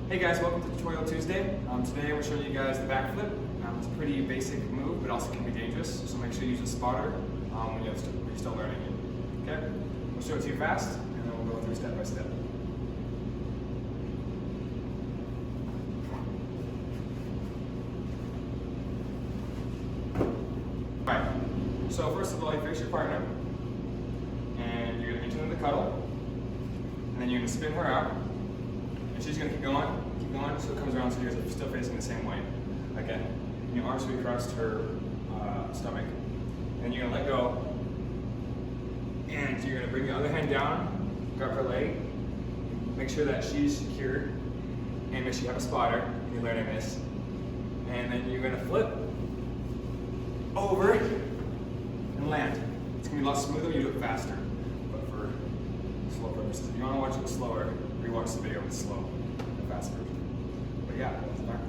Hey guys, welcome to Tutorial Tuesday. Today we're showing you guys the backflip. It's a pretty basic move, but also can be dangerous, so make sure you use a spotter when you're still learning it. Okay? We'll show it to you fast, and then we'll go through step by step. Alright, so first of all, you face your partner, and you're going to reach into the cuddle, and then you're going to spin her out. And she's going to keep going, so it comes around so you're still facing the same way. Again, and your arms will be across her stomach. And you're going to let go. And you're going to bring your other hand down, grab her leg, make sure that she's secured, and make sure you have a spotter, and you're learning this. And then you're going to flip over and land. It's going to be a lot smoother when you do it faster, but for slow purposes. If you want to watch it slower, rewatch the video with slow and fast version. But yeah, that's back.